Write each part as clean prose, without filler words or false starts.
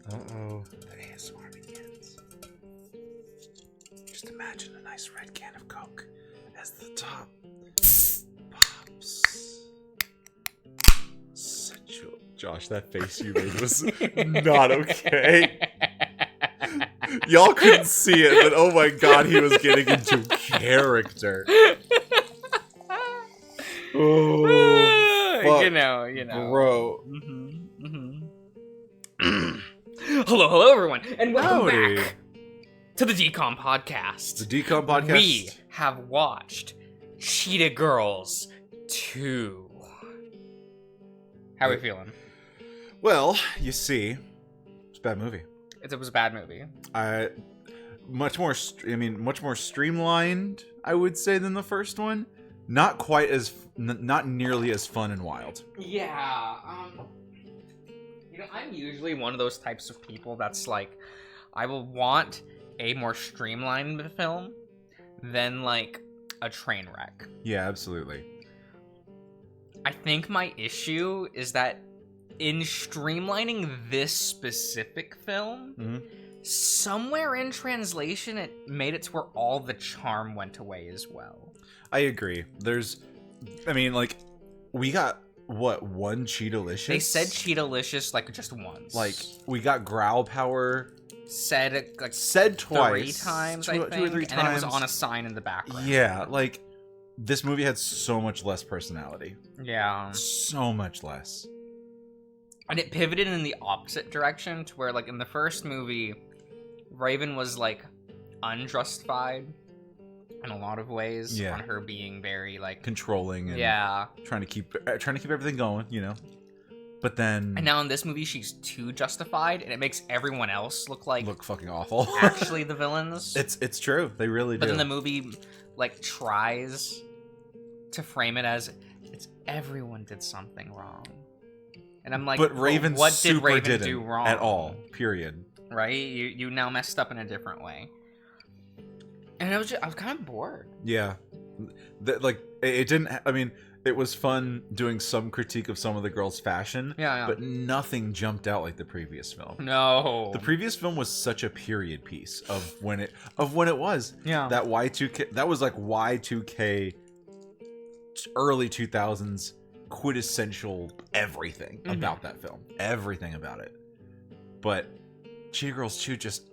Uh-oh. The ASMR begins. Just imagine a nice red can of Coke as the top pops. Josh, that face you made was not okay. Y'all couldn't see it, but oh my god, he was getting into character. Oh, fuck, you know. bro. Hello, everyone, and welcome Howdy. back to the Decom Podcast. The Decom Podcast. We have watched Cheetah Girls 2. How are we feeling? Well, you see, it's a bad movie. It was a bad movie. Much more streamlined, I would say, than the first one. Not quite as, not nearly as fun and wild. Yeah, I'm usually one of those types of people that's like, I will want a more streamlined film than, like, a train wreck. Yeah, absolutely. I think my issue is that in streamlining this specific film, somewhere in translation, it made it to where all the charm went away as well. I agree. We got, what, one Cheetah-licious? They said Cheetah-licious, like, just once. Like, we got growl power. Said it, like, said twice. 3 times, I think. 2 or 3 times. And then it was on a sign in the background. Yeah, like, this movie had so much less personality. Yeah. So much less. And it pivoted in the opposite direction to where, like, in the first movie, Raven was, like, unjustified in a lot of ways. Yeah. On her being very, like, Controlling and trying to keep everything going, you know. But then, and now in this movie, she's too justified, and it makes everyone else look fucking awful. actually the villains. It's true. They really do. But then the movie, like, tries to frame it as it's everyone did something wrong. And I'm like, but Raven, what did Raven didn't do wrong at all? Period. Right? You now messed up in a different way. And I was kind of bored. Yeah, it didn't. I mean, it was fun doing some critique of some of the girls' fashion. Yeah. But nothing jumped out like the previous film. No. The previous film was such a period piece of when it was. Yeah. That Y2K. That was like Y2K. Early 2000s. Quintessential everything about that film. Everything about it. But Cheetah Girls 2 just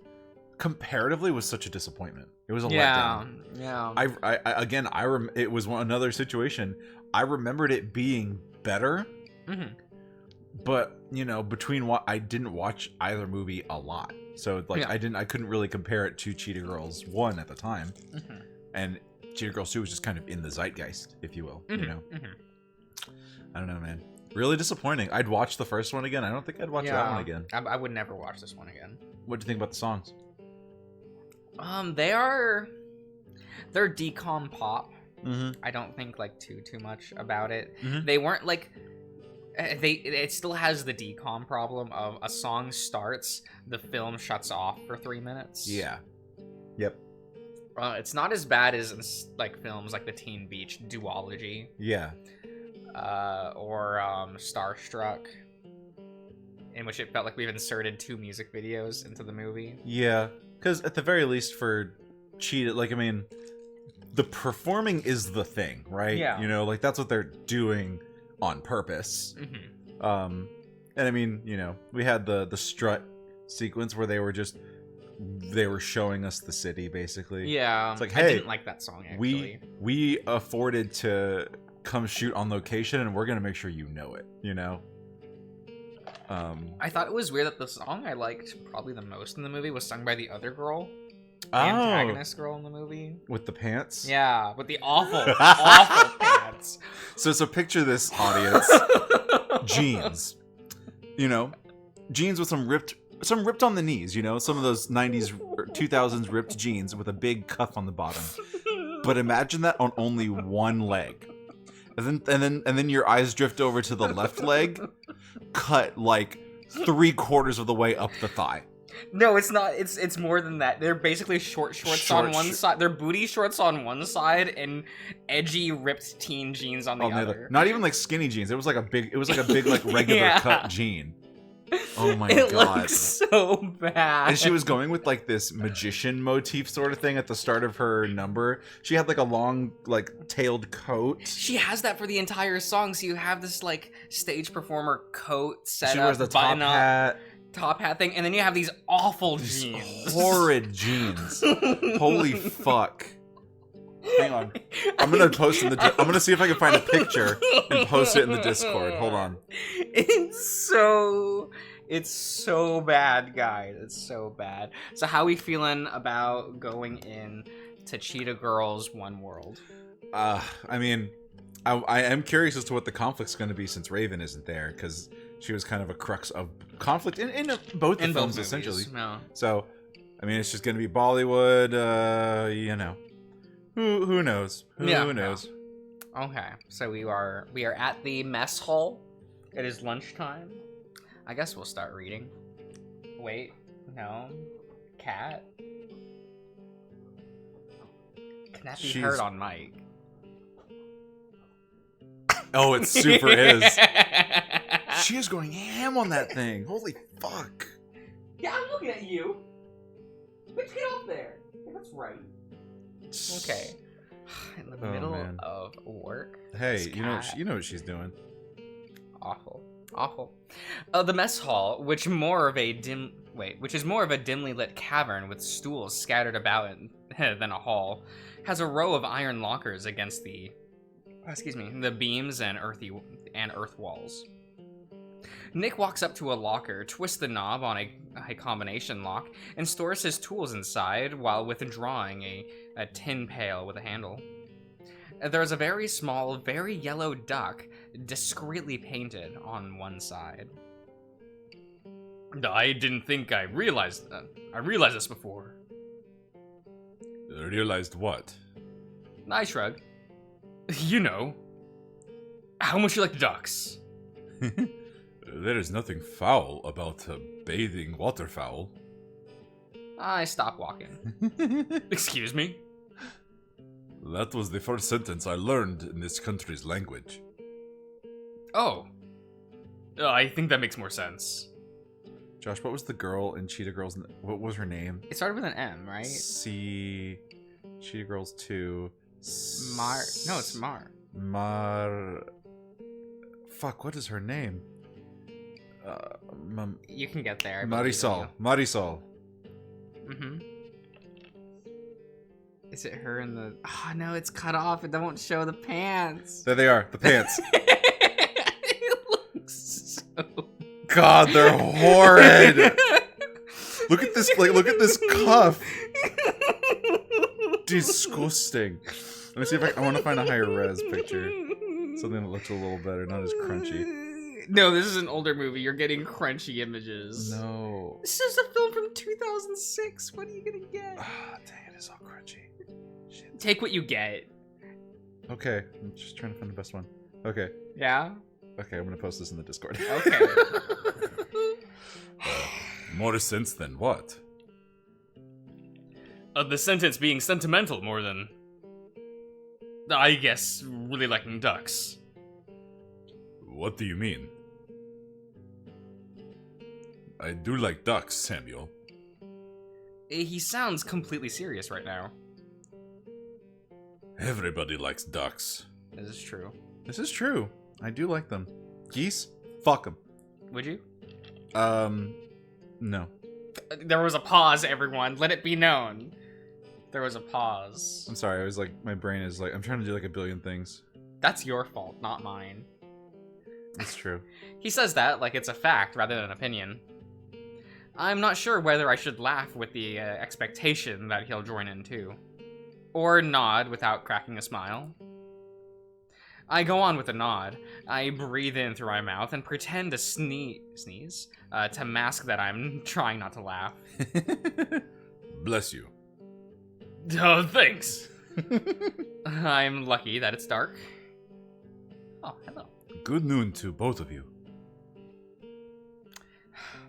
comparatively was such a disappointment. It was a letdown. Yeah. It was another situation. I remembered it being better. But, you know, between what I didn't watch either movie a lot. So like I couldn't really compare it to Cheetah Girls 1 at the time. And Cheetah Girls 2 was just kind of in the zeitgeist, if you will, you know. I don't know, man. Really disappointing. I'd watch the first one again. I don't think I'd watch that one again. I would never watch this one again. What do you think about the songs? They're decom pop. Mm-hmm. I don't think like too much about it. Mm-hmm. They weren't like it still has the decom problem of a song starts, the film shuts off for 3 minutes. Yeah. Yep. It's not as bad as like films like the Teen Beach duology. Yeah. Or Starstruck, in which it felt like we've inserted 2 music videos into the movie. Yeah, because at the very least for Cheetah, like, I mean, the performing is the thing, right? Yeah. You know, like, that's what they're doing on purpose. And I mean, you know, we had the strut sequence where they were showing us the city, basically. Yeah. It's like, I hey, didn't like that song, actually. we afforded to come shoot on location, and we're gonna make sure you know it, you know. I thought it was weird that the song I liked probably the most in the movie was sung by the other girl, the antagonist girl in the movie, with the pants. Yeah, with the awful pants. So picture this, audience. Jeans, you know, jeans with some ripped on the knees, you know, some of those 90s or 2000s ripped jeans with a big cuff on the bottom. But imagine that on only one leg. And then your eyes drift over to the left leg, cut like 3/4 of the way up the thigh. No, it's not. It's more than that. They're basically shorts on one side. They're booty shorts on one side and edgy ripped teen jeans on the other. Not even like skinny jeans. It was like a big like regular cut jean. Oh my It god. looks so bad. And she was going with like this magician motif sort of thing at the start of her number. She had like a long, like tailed coat. She has that for the entire song. So you have this like stage performer coat set She up, wears the top hat. Top hat thing, and then you have these awful jeans. Horrid jeans. Holy fuck. Hang on. I'm gonna post in the. I'm gonna see if I can find a picture and post it in the Discord. Hold on. It's so bad, guys. It's so bad. So how are we feeling about going in to Cheetah Girls One World? I mean, I am curious as to what the conflict's going to be since Raven isn't there, because she was kind of a crux of conflict in both the films, essentially. No. So, I mean, it's just going to be Bollywood. You know, who knows? Who knows? No. Okay, so we are at the mess hall. It is lunchtime. I guess we'll start reading. Wait, no, cat. Can that be heard on mic? Oh, it super is. She is going ham on that thing. Holy fuck. Yeah, I'm looking at you. Bitch, get up there. Yeah, that's right. Okay. In the middle of work. Hey, you know what she's doing. Awful. The mess hall, which is more of a dimly lit cavern with stools scattered about it than a hall, has a row of iron lockers against the beams and earth walls. Nick walks up to a locker, twists the knob on a combination lock, and stores his tools inside while withdrawing a tin pail with a handle. There is a very small, very yellow duck, discreetly painted on one side. I didn't think I realized this before. Realized what? I shrug. You know, how much you like ducks? There is nothing foul about bathing waterfowl. I stop walking. Excuse me? That was the first sentence I learned in this country's language. Oh. I think that makes more sense. Josh, what was the girl in Cheetah Girls? What was her name? It started with an M, right? Cheetah Girls 2. No, it's Mar. Fuck, what is her name? You can get there. Marisol. Mm-hmm. Is it her in the... Oh, no, it's cut off. It won't show the pants. There they are, the pants. It looks so... God, they're horrid. Look at this cuff. Disgusting. Let me see if I want to find a higher res picture. Something that looks a little better, not as crunchy. No, this is an older movie. You're getting crunchy images. No. This is a film from 2006. What are you gonna get? Ah, dang it, it's all crunchy. Shit. Take what you get. Okay, I'm just trying to find the best one. Okay. Yeah? Okay, I'm gonna post this in the Discord. Okay. More sense than what? The sentence being sentimental more than... I guess, really liking ducks. What do you mean? I do like ducks, Samuel. He sounds completely serious right now. Everybody likes ducks. This is true. This is true. I do like them. Geese? Fuck them. Would you? No. There was a pause, everyone. Let it be known. There was a pause. I'm sorry, I was like, my brain is like, I'm trying to do like a billion things. That's your fault, not mine. That's true. He says that like it's a fact rather than an opinion. I'm not sure whether I should laugh with the expectation that he'll join in too. Or nod without cracking a smile. I go on with a nod. I breathe in through my mouth and pretend to sneeze to mask that I'm trying not to laugh. Bless you. Oh, thanks. I'm lucky that it's dark. Oh, hello. Good noon to both of you.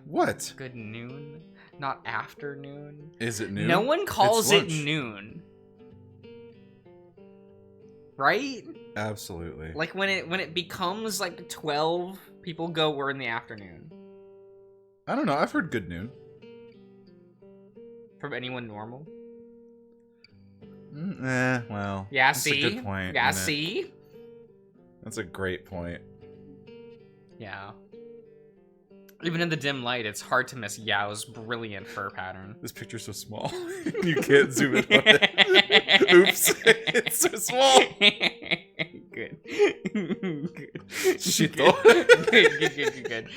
What? Good noon, not afternoon. Is it noon? No one calls it noon. Right? Absolutely. Like when it becomes like 12, people go, we're in the afternoon. I don't know. I've heard good noon. From anyone normal? Well. Yeah, that's see? a good point. Yeah, see? That's a great point. Yeah. Even in the dim light, it's hard to miss Yao's brilliant fur pattern. This picture's so small. You can't zoom in on it. Oops. It's so small. Good. Good. Cheetah. Good.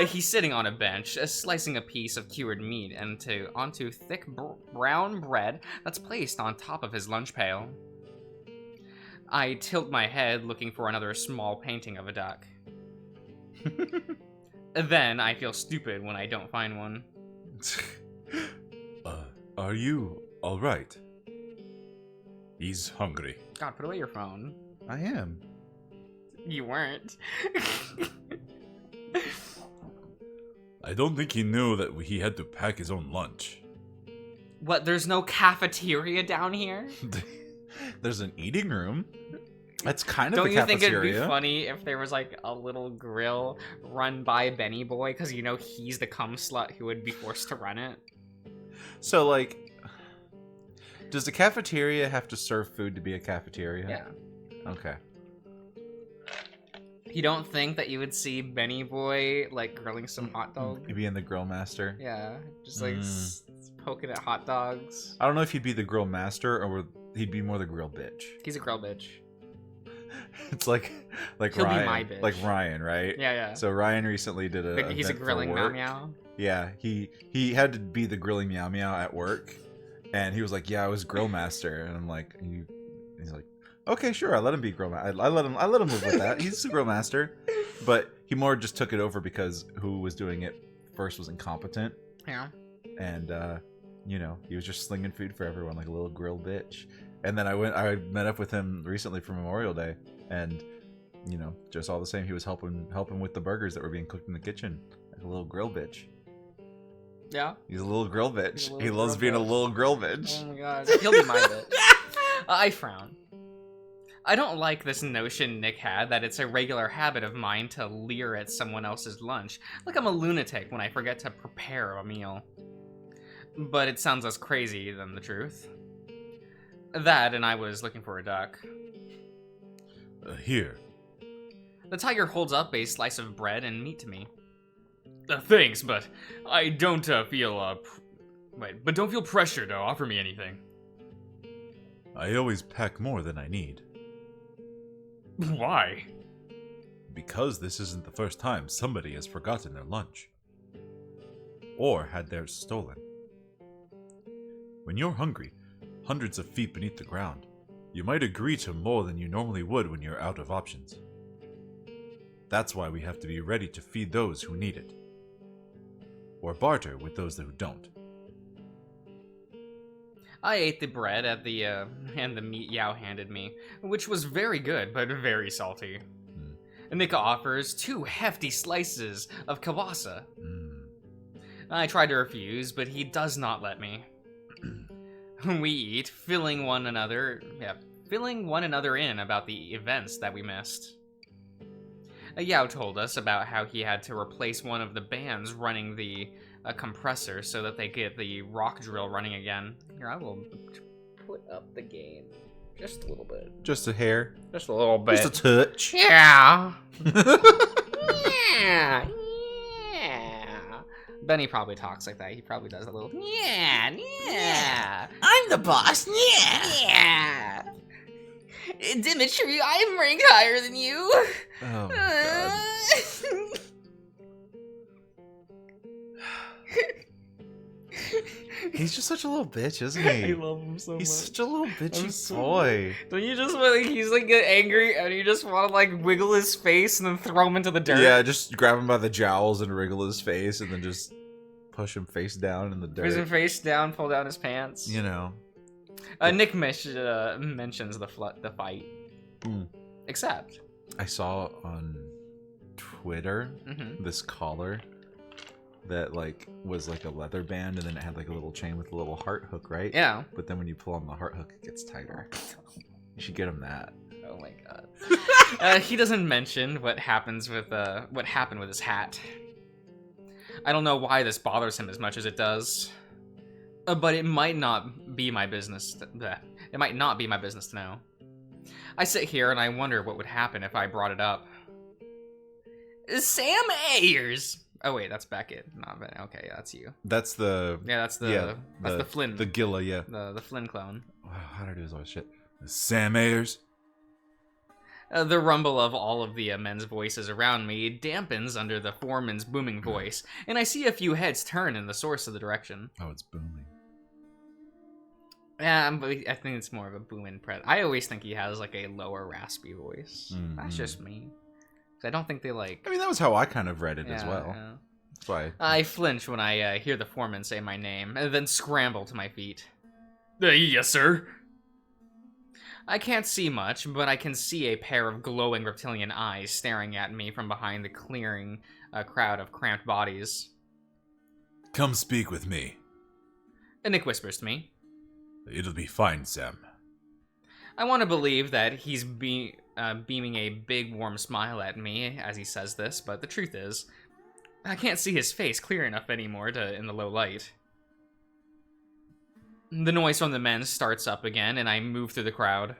He's sitting on a bench, slicing a piece of cured meat onto thick brown bread that's placed on top of his lunch pail. I tilt my head, looking for another small painting of a duck. Then I feel stupid when I don't find one. Are you alright? He's hungry. God, put away your phone. I am. You weren't. I don't think he knew that he had to pack his own lunch. What, there's no cafeteria down here? There's an eating room. That's kind of Don't a you think cafeteria. it'd be funny if there was like a little grill run by Benny Boy, because you know he's the cum slut who would be forced to run it? So, like, does the cafeteria have to serve food to be a cafeteria? Yeah. Okay. You don't think that you would see Benny Boy like grilling some hot dog? He'd be in the grill master. Yeah, just like poking at hot dogs. I don't know if he'd be the grill master or he'd be more the grill bitch. He's a grill bitch. It's like He'll Ryan, be my bitch. like Ryan, right? Yeah. So Ryan recently did a. He's a event for grilling meow work. meow. Yeah, he had to be the grilling meow meow at work, and he was like, "Yeah, I was grill master," and I'm like, he's like, "Okay, sure, I let him be grill master. I let him move with that. He's a grill master," but he more just took it over because who was doing it first was incompetent. Yeah. And he was just slinging food for everyone like a little grill bitch. And then I met up with him recently for Memorial Day, and just all the same, he was helping with the burgers that were being cooked in the kitchen, like a little grill bitch. Yeah. He's a little grill bitch. Little He loves grill being a bitch. little grill bitch. Oh my god. He'll be my bitch. I frown. I don't like this notion Nick had that it's a regular habit of mine to leer at someone else's lunch, like I'm a lunatic when I forget to prepare a meal. But it sounds less crazy than the truth. That, and I was looking for a duck. Here. The tiger holds up a slice of bread and meat to me. Thanks, but I don't feel, but don't feel pressure to offer me anything. I always pack more than I need. Why? Because this isn't the first time somebody has forgotten their lunch. Or had theirs stolen. When you're hungry, hundreds of feet beneath the ground, you might agree to more than you normally would when you're out of options. That's why we have to be ready to feed those who need it. Or barter with those who don't. I ate the bread and the meat Yao handed me, which was very good, but very salty. Nika offers 2 hefty slices of kielbasa. I tried to refuse, but he does not let me. We eat, filling one another in about the events that we missed. Yao told us about how he had to replace one of the bands running the compressor so that they get the rock drill running again. Here, I will put up the gain just a little bit. Just a hair. Just a little bit. Just a touch. Yeah. Yeah. Benny probably talks like that. He probably does a little. Yeah. I'm the boss. Yeah. Dimitri, I'm ranked higher than you. Oh my god. He's just such a little bitch, isn't he? I love him so much. He's such a little bitchy boy. Don't you just want he's like get angry and you just want to like wiggle his face and then throw him into the dirt? Yeah, just grab him by the jowls and wriggle his face and then just push him face down in the dirt. Push him face down, pull down his pants. Nick mentions the fight. Except I saw on Twitter this collar that like was like a leather band and then it had like a little chain with a little heart hook, right? Yeah. But then when you pull on the heart hook, it gets tighter. You should get him that. Oh my god. He doesn't mention what happened with his hat. I don't know why this bothers him as much as it does. But it might not be my business. It might not be my business to know. I sit here and I wonder what would happen if I brought it up. Sam Ayers! Oh wait, that's Beckett. Not Beckett. Okay, that's you. That's the... Yeah, that's the Flynn. The Gilla, yeah. The Flynn clone. Wow, how did I do this all shit? Sam Ayers? The rumble of all of the men's voices around me dampens under the foreman's booming voice, and I see a few heads turn in the source of the direction. Oh, it's booming. Yeah, I think it's more of a booming I always think he has like a lower raspy voice. Mm-hmm. That's just me. I don't think they like... I mean, that was how I kind of read it as well. Yeah. That's why... I flinch when I hear the foreman say my name, and then scramble to my feet. Yes, sir. I can't see much, but I can see a pair of glowing reptilian eyes staring at me from behind the clearing crowd of cramped bodies. Come speak with me. And Nick whispers to me. It'll be fine, Sam. I want to believe that he's beaming a big warm smile at me as he says this, but the truth is, I can't see his face clear enough anymore in the low light. The noise from the men starts up again, and I move through the crowd.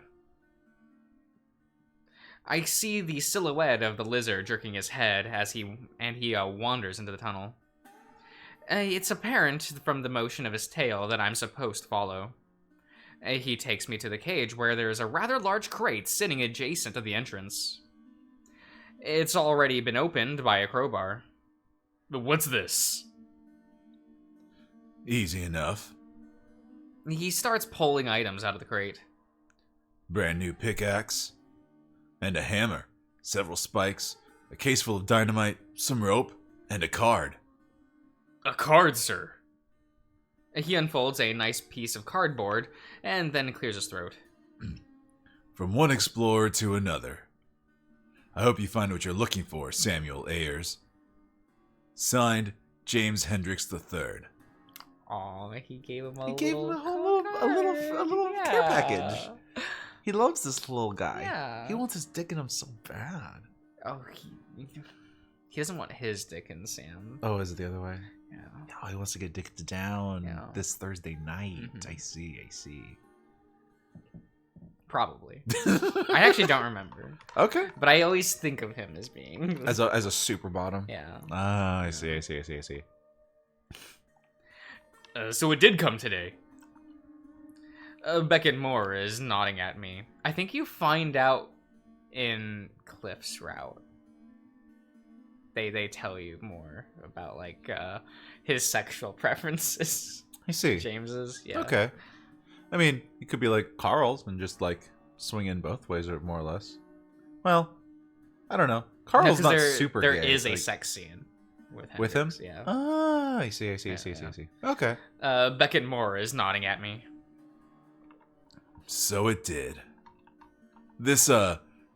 I see the silhouette of the lizard jerking his head as he wanders into the tunnel. It's apparent from the motion of his tail that I'm supposed to follow. He takes me to the cage where there's a rather large crate sitting adjacent to the entrance. It's already been opened by a crowbar. But what's this? Easy enough. He starts pulling items out of the crate. Brand new pickaxe. And a hammer. Several spikes. A case full of dynamite. Some rope. And a card. A card, sir. He unfolds a nice piece of cardboard, and then clears his throat. From one explorer to another. I hope you find what you're looking for, Samuel Ayers. Signed, James Hendricks III. Aw, he gave him a little care package. He loves this little guy. Yeah. He wants his dick in him so bad. Oh, he doesn't want his dick in Sam. Oh, is it the other way? Yeah. Oh, he wants to get dicked down this Thursday night. Mm-hmm. I see. Probably. I actually don't remember. Okay. But I always think of him as being... As a super bottom? Yeah. Ah, I see. So it did come today. Beckett Moore is nodding at me. I think you find out in Cliff's route. They tell you more about, like, his sexual preferences. I see. James's, yeah. Okay. I mean, it could be like Carl's and just, like, swing in both ways, or more or less. Well, I don't know. Carl's not super There gay. is a sex scene with Hendrix, with him? Yeah. Ah, I see. Okay. Beckett Moore is nodding at me. So it did. This,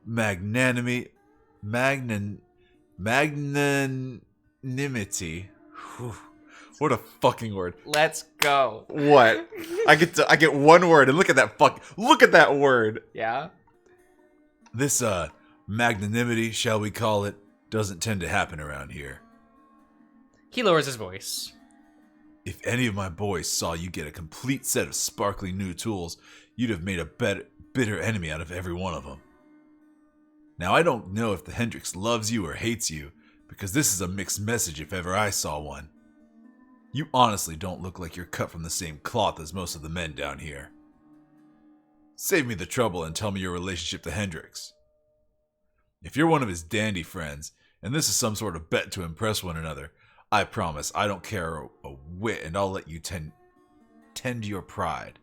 magnanimity. Whew. What a fucking word. Let's go. What? I get one word, and look at that word. Yeah. This, magnanimity, shall we call it, doesn't tend to happen around here. He lowers his voice. If any of my boys saw you get a complete set of sparkling new tools, you'd have made a bitter enemy out of every one of them. Now, I don't know if the Hendrix loves you or hates you, because this is a mixed message if ever I saw one. You honestly don't look like you're cut from the same cloth as most of the men down here. Save me the trouble and tell me your relationship to Hendrix. If you're one of his dandy friends, and this is some sort of bet to impress one another, I promise I don't care a whit, and I'll let you tend your pride.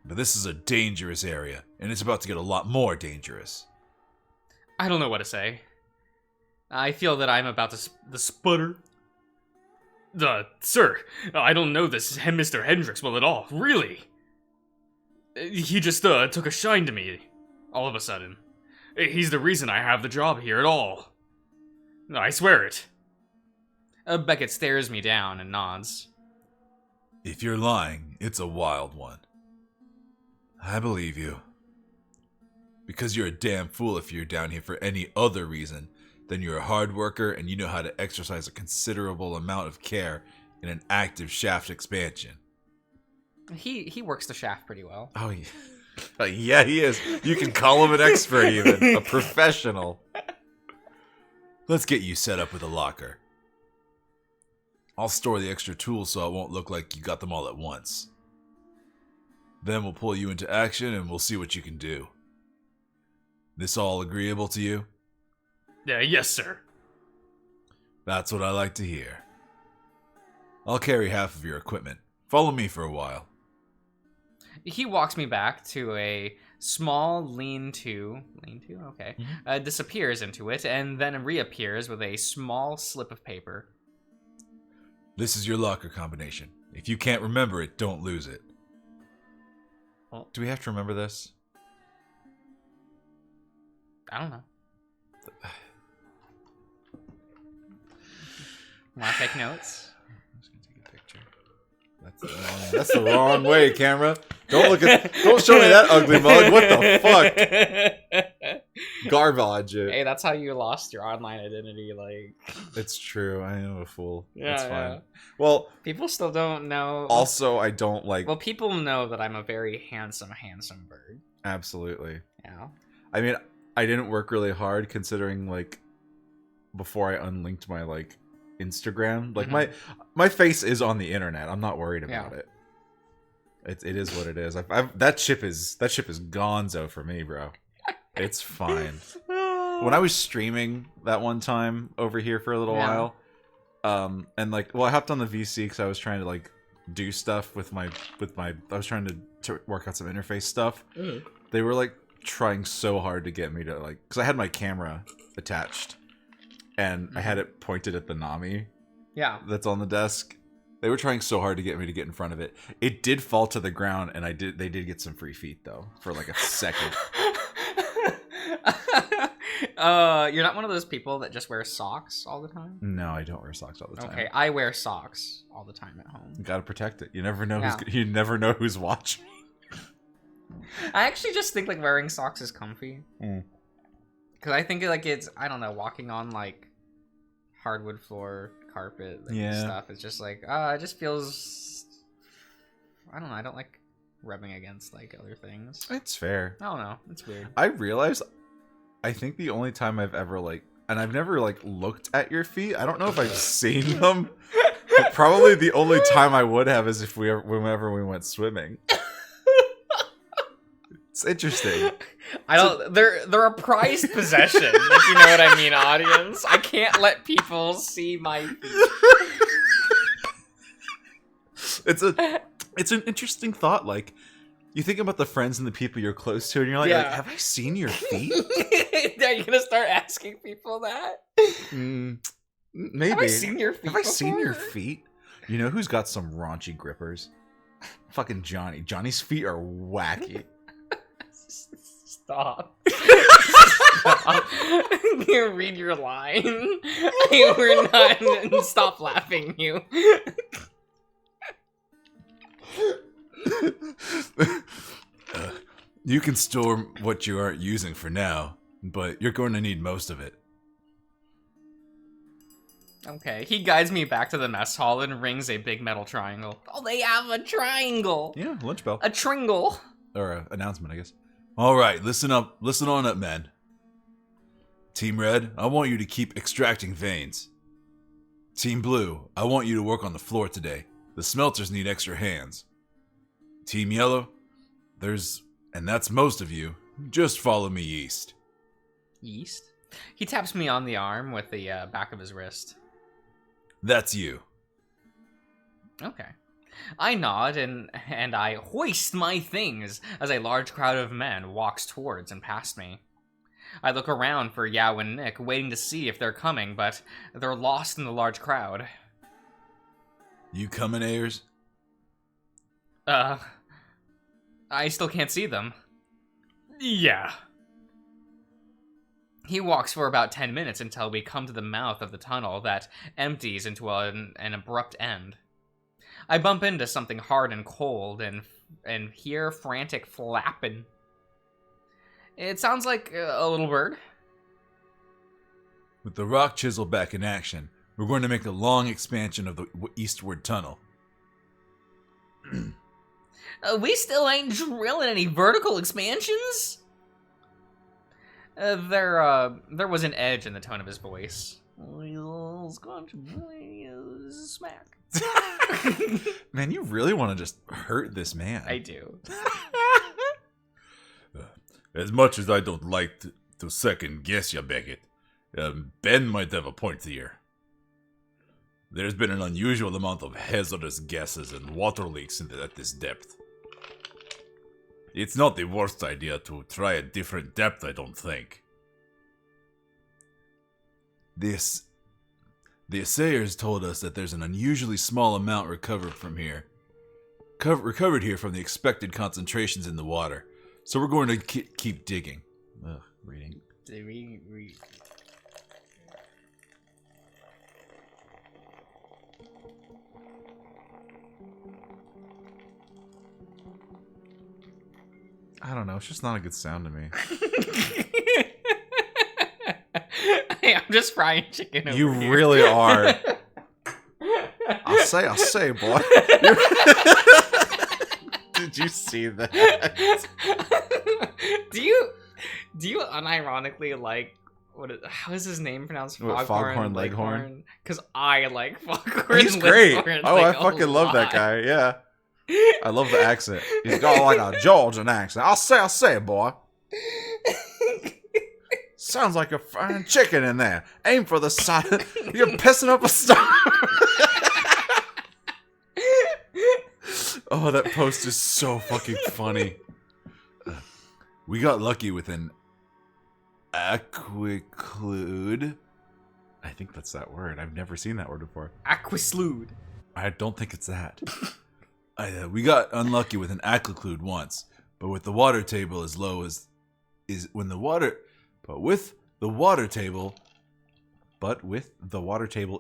But this is a dangerous area, and it's about to get a lot more dangerous. I don't know what to say. I feel that I'm about to sputter. Sir, I don't know this Mr. Hendrix well at all, really. He just took a shine to me, all of a sudden. He's the reason I have the job here at all. I swear it. Beckett stares me down and nods. If you're lying, it's a wild one. I believe you. Because you're a damn fool if you're down here for any other reason then you're a hard worker and you know how to exercise a considerable amount of care in an active shaft expansion. He works the shaft pretty well. Oh, yeah. Yeah, he is. You can call him an expert even. A professional. Let's get you set up with a locker. I'll store the extra tools so it won't look like you got them all at once. Then we'll pull you into action and we'll see what you can do. This all agreeable to you? Yes, sir. That's what I like to hear. I'll carry half of your equipment. Follow me for a while. He walks me back to a small lean-to, okay, disappears into it, and then reappears with a small slip of paper. This is your locker combination. If you can't remember it, don't lose it. Well, do we have to remember this? I don't know. Want to take notes? I'm just gonna take a picture. That's the wrong way, camera. Don't show me that ugly mug. What the fuck? Garbage. Hey, that's how you lost your online identity. Like, it's true. I am a fool. Yeah, it's fine. Yeah. Well, people still don't know. Also, I don't like. Well, people know that I'm a very handsome bird. Absolutely. Yeah. I mean, I didn't work really hard considering like before I unlinked my like Instagram. Like my face is on the internet. I'm not worried about it. It is what it is. That ship is gonzo for me, bro. It's fine. When I was streaming that one time over here for a little while, and like, well, I hopped on the VC because I was trying to like do stuff with my. I was trying to work out some interface stuff. They were like trying so hard to get me to like, because I had my camera attached, and I had it pointed at the Nami. Yeah. That's on the desk. They were trying so hard to get me to get in front of it. It did fall to the ground, and they did get some free feet though for like a second. You're not one of those people that just wear socks all the time? No, I don't wear socks all the time. Okay, I wear socks all the time at home. You gotta protect it. You never know who's watching. I actually just think like wearing socks is comfy. Because I think like it's, I don't know, walking on like hardwood floor carpet and stuff. It's just like, it just feels, I don't know, I don't like rubbing against like other things. It's fair. I don't know, it's weird. I realized, I think the only time I've ever like, and I've never like looked at your feet. I don't know if I've seen them, but probably the only time I would have is if whenever we went swimming. It's interesting. They're a prized possession, if you know what I mean, audience. I can't let people see my feet. It's an interesting thought. Like, you think about the friends and the people you're close to, and you're like, have I seen your feet? Are you gonna start asking people that? Maybe. Have I seen your feet? Have I seen your feet? You know who's got some raunchy grippers? Fucking Johnny. Johnny's feet are wacky. Stop. Stop. You read your line. We're not. Stop laughing, you. You can store what you aren't using for now, but you're going to need most of it. Okay, he guides me back to the mess hall and rings a big metal triangle. Oh, they have a triangle! Yeah, lunch bell. A tringle. Or an announcement, I guess. Alright, listen up. Listen on up, men. Team Red, I want you to keep extracting veins. Team Blue, I want you to work on the floor today. The smelters need extra hands. Team Yellow, and that's most of you, just follow me east. East? He taps me on the arm with the back of his wrist. That's you. Okay. I nod and I hoist my things as a large crowd of men walks towards and past me. I look around for Yao and Nick, waiting to see if they're coming, but they're lost in the large crowd. You coming, Ayers? I still can't see them. Yeah. He walks for about 10 minutes until we come to the mouth of the tunnel that empties into an abrupt end. I bump into something hard and cold and hear frantic flapping. It sounds like a little bird. With the rock chisel back in action, we're going to make a long expansion of the eastward tunnel. We still ain't drilling any vertical expansions? There was an edge in the tone of his voice. Smack. Man, you really want to just hurt this man. I do. As much as I don't like to second guess you, Beckett, Ben might have a point here. There's been an unusual amount of hazardous gases and water leaks at this depth. It's not the worst idea to try a different depth, I don't think. The assayers told us that there's an unusually small amount recovered from here. Recovered here from the expected concentrations in the water. So we're going to keep digging. Ugh, reading. I don't know. It's just not a good sound to me. Hey, I'm just frying chicken over You here. really are. I'll say, boy. Did you see that? Do you unironically like how is his name pronounced? Foghorn Leghorn? Because I like Foghorn. He's great. Leghorn, Oh, like, I fucking love that lot. guy. Yeah. I love the accent. He's got like a Georgian accent. I'll say, boy. Sounds like you're frying chicken in there. Aim for the side. You're pissing up a star. Oh, that post is so fucking funny. We got lucky with an aquiclude. I think that's that word. I've never seen that word before. Aquislude. I don't think it's that. We got unlucky with an aquiclude once, but with the water table as low as with the water table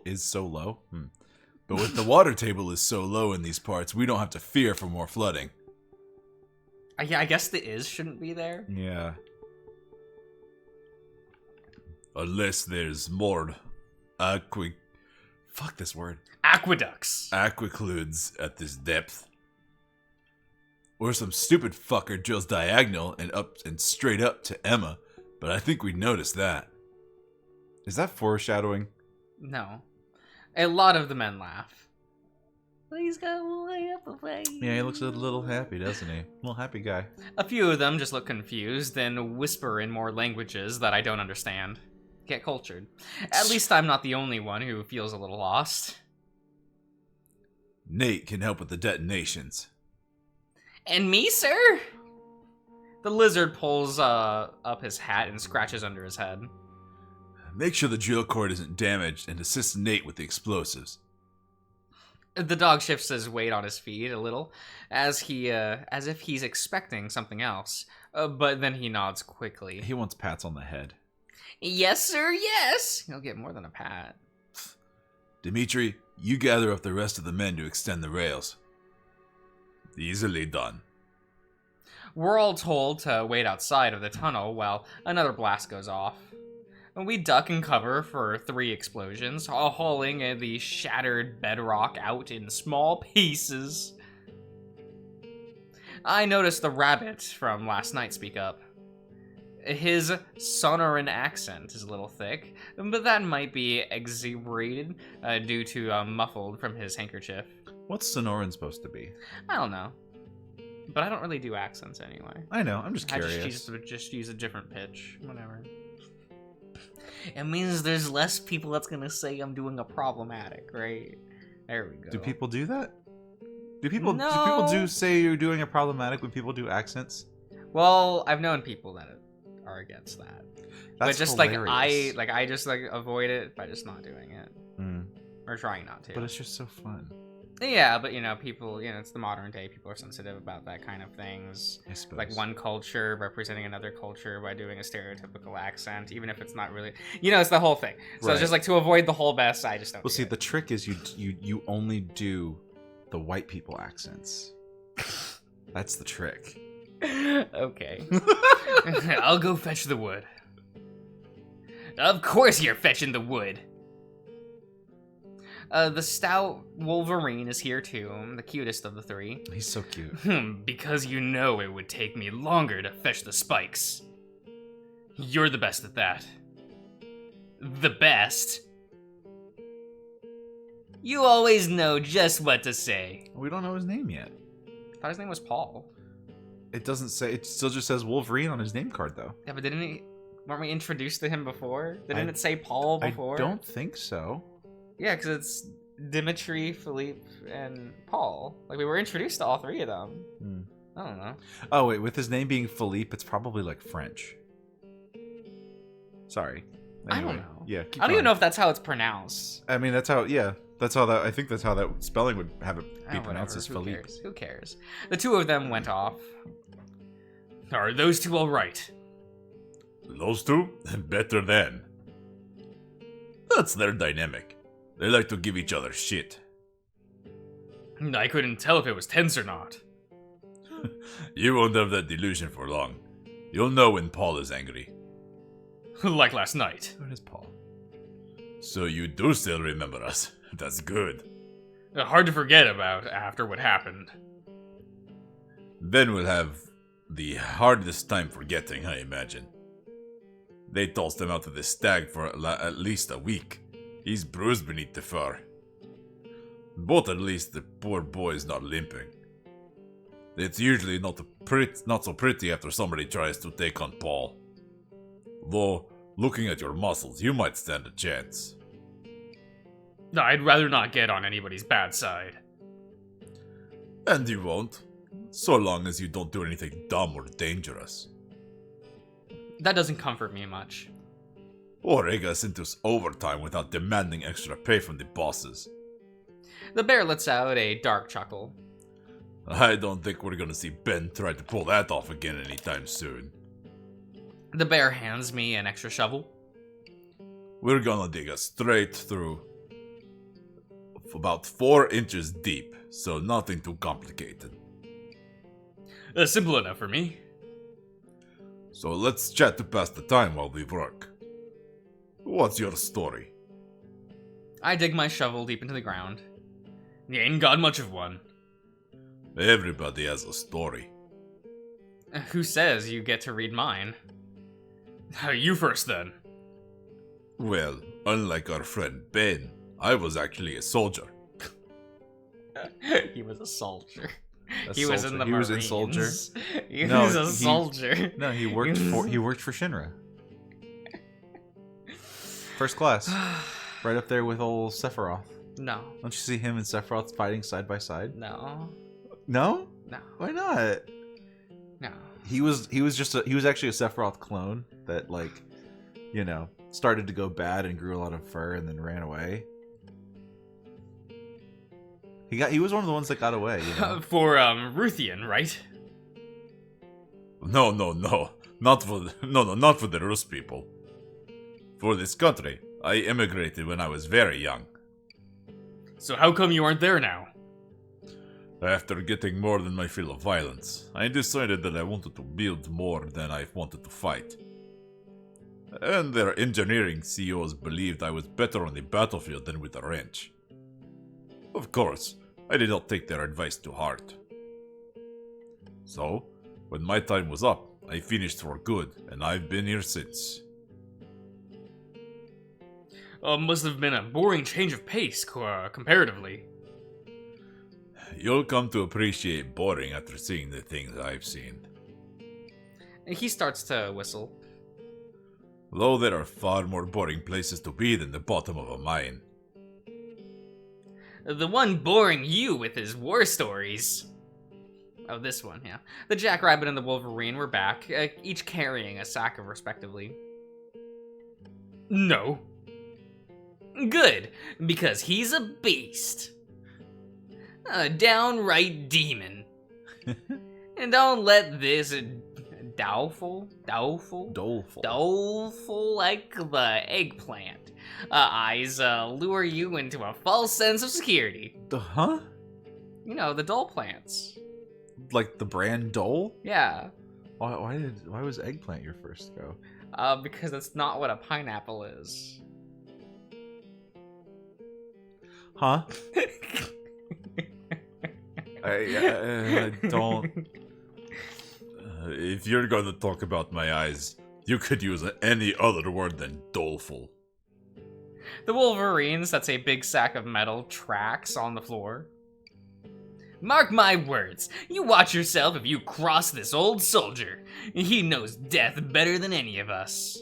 is so low. But with the water table is so low in these parts, we don't have to fear for more flooding. Yeah, I guess the is shouldn't be there. Yeah. Unless there's more fuck this word. Aqueducts. Aquicludes at this depth. Or some stupid fucker drills diagonal and up and straight up to Emma, but I think we noticed that. Is that foreshadowing? No. A lot of the men laugh. He's got a way up the way. Yeah, he looks a little happy, doesn't he? Little happy guy. A few of them just look confused, then whisper in more languages that I don't understand. Get cultured. At least I'm not the only one who feels a little lost. Nate can help with the detonations. And me, sir? The lizard pulls up his hat and scratches under his head. Make sure the drill cord isn't damaged and assist Nate with the explosives. The dog shifts his weight on his feet a little, as if he's expecting something else. But then he nods quickly. He wants pats on the head. Yes, sir, yes! He'll get more than a pat. Dimitri, you gather up the rest of the men to extend the rails. Easily done. We're all told to wait outside of the tunnel while another blast goes off. We duck and cover for 3 explosions, hauling the shattered bedrock out in small pieces. I noticed the rabbit from last night speak up. His Sonoran accent is a little thick, but that might be exaggerated due to muffled from his handkerchief. What's Sonoran supposed to be? I don't know. But I don't really do accents anyway. I know, I'm just curious. I just use a different pitch, whatever. It means there's less people that's gonna say I'm doing a problematic, right? There we go. Do people do that? Do people No. say you're doing a problematic when people do accents? Well, I've known people that are against that. That's but just hilarious. I just avoid it by just not doing it. Or trying not to. But it's just so fun. Yeah, but people, it's the modern day. People are sensitive about that kind of things. I suppose. Like one culture representing another culture by doing a stereotypical accent, even if it's not really, it's the whole thing. So Right. it's just like to avoid the whole mess. I just don't. Well, do see, it. the trick is you only do the white people accents. That's the trick. Okay. I'll go fetch the wood. Of course you're fetching the wood. The stout Wolverine is here too, the cutest of the three. He's so cute. Because you know it would take me longer to fetch the spikes. You're the best at that. The best? You always know just what to say. We don't know his name yet. I thought his name was Paul. It doesn't say. It still just says Wolverine on his name card, though. Yeah, but weren't we introduced to him before? Didn't it say Paul before? I don't think so. Yeah, because it's Dimitri, Philippe, and Paul. Like, we were introduced to all three of them. I don't know. Oh, wait, with his name being Philippe, it's probably like French. Sorry. Anyway, I don't know. Yeah, I don't even know if that's how it's pronounced. I mean, that's how, I think that's how that spelling would have it be pronounced as Philippe. Who cares? The two of them went off. Are those two all right? Those two? Better than. That's their dynamic. They like to give each other shit. I couldn't tell if it was tense or not. You won't have that delusion for long. You'll know when Paul is angry. Like last night. Who is Paul? So you do still remember us. That's good. Hard to forget about after what happened. Then we'll have the hardest time forgetting, I imagine. They tossed him out of the stag for at least a week. He's bruised beneath the fur. But at least the poor boy's not limping. It's usually not so pretty after somebody tries to take on Paul. Though, looking at your muscles, you might stand a chance. I'd rather not get on anybody's bad side. And you won't. So long as you don't do anything dumb or dangerous. That doesn't comfort me much. Or egg us into overtime without demanding extra pay from the bosses. The bear lets out a dark chuckle. I don't think we're gonna see Ben try to pull that off again anytime soon. The bear hands me an extra shovel. We're gonna dig a straight through. About 4 inches deep, so nothing too complicated. Simple enough for me. So let's chat to pass the time while we work. What's your story? I dig my shovel deep into the ground. You ain't got much of one. Everybody has a story. Who says you get to read mine? You first, then. Well, unlike our friend Ben, I was actually a soldier. He was a soldier. He was in the Marines. He was in soldier. He was a soldier. No, he worked for Shinra. First class. Right up there with old Sephiroth. No. Don't you see him and Sephiroth fighting side by side? No. No? No. Why not? No. He was actually a Sephiroth clone that, like, you know, started to go bad and grew a lot of fur and then ran away. He was one of the ones that got away, you know. For Ruthian, right? No. Not for the Rus people. For this country, I immigrated when I was very young. So how come you aren't there now? After getting more than my fill of violence, I decided that I wanted to build more than I wanted to fight. And their engineering CEOs believed I was better on the battlefield than with a wrench. Of course, I did not take their advice to heart. So, when my time was up, I finished for good, and I've been here since. Must have been a boring change of pace, comparatively. You'll come to appreciate boring after seeing the things I've seen. He starts to whistle. Though there are far more boring places to be than the bottom of a mine. The one boring you with his war stories. Oh, this one, yeah. The Jackrabbit and the Wolverine were back, each carrying a sack of respectively. No. Good, because he's a beast. A downright demon. And don't let this doleful like the eggplant eyes lure you into a false sense of security. Huh? You know, the Dole plants. Like the brand Dole? Yeah. Why was eggplant your first go? Because that's not what a pineapple is. Huh? I don't... If you're gonna talk about my eyes, you could use any other word than doleful. The Wolverines, that's a big sack of metal, tracks on the floor. Mark my words, you watch yourself if you cross this old soldier. He knows death better than any of us.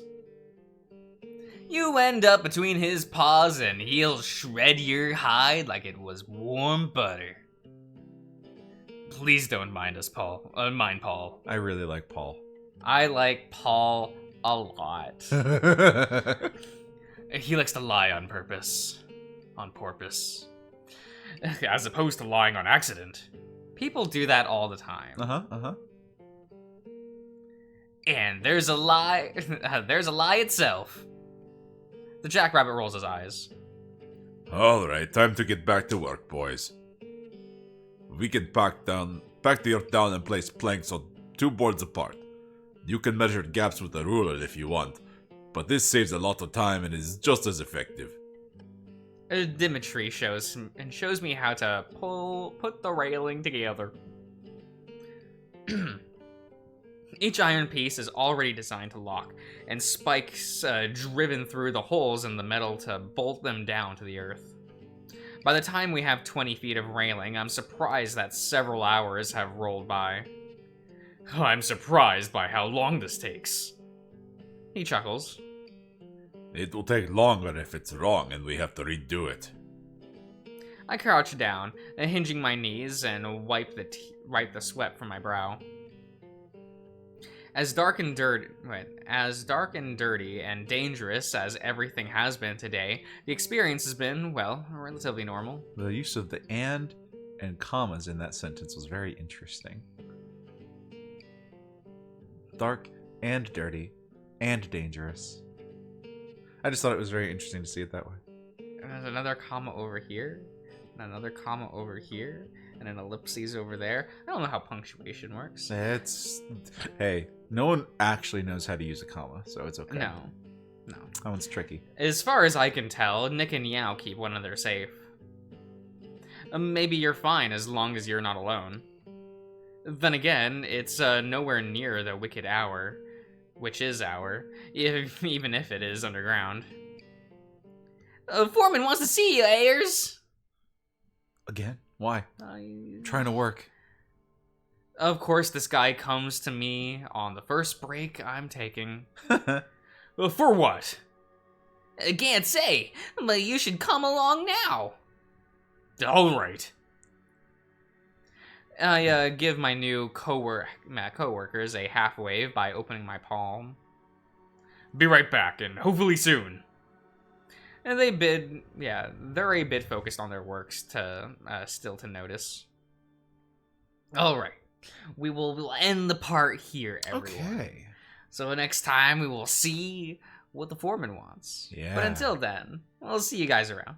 You end up between his paws and he'll shred your hide like it was warm butter. Please don't mind us, Paul. Mind Paul. I really like Paul. I like Paul a lot. He likes to lie on purpose. On porpoise. As opposed to lying on accident. People do that all the time. And there's a lie. There's a lie itself. The jackrabbit rolls his eyes. Alright, time to get back to work, boys. We can pack the earth down and place planks on 2 boards apart. You can measure gaps with a ruler if you want, but this saves a lot of time and is just as effective. Dimitri shows me how to put the railing together. Each iron piece is already designed to lock, and spikes driven through the holes in the metal to bolt them down to the earth. By the time we have 20 feet of railing, I'm surprised that several hours have rolled by. I'm surprised by how long this takes. He chuckles. It will take longer if it's wrong and we have to redo it. I crouch down, hinging my knees, and wipe the sweat from my brow. As dark and dirty and dangerous as everything has been today, the experience has been, well, relatively normal. The use of the and commas in that sentence was very interesting. Dark and dirty and dangerous. I just thought it was very interesting to see it that way. And there's another comma over here, and another comma over here, and an ellipses over there. I don't know how punctuation works. Hey, no one actually knows how to use a comma, so it's okay. No. That one's tricky. As far as I can tell, Nick and Yao keep one another safe. Maybe you're fine as long as you're not alone. Then again, it's nowhere near the wicked hour, which is hour, even if it is underground. Foreman wants to see you, Ayers! Again? Why? Trying to work. Of course, this guy comes to me on the first break I'm taking. For what? I can't say, but you should come along now. All right. I give my new coworkers a half wave by opening my palm. Be right back, and hopefully soon. And they're a bit focused on their works still to notice. All right, we will end the part here, everyone. Okay. So next time we will see what the foreman wants. Yeah. But until then, we'll see you guys around.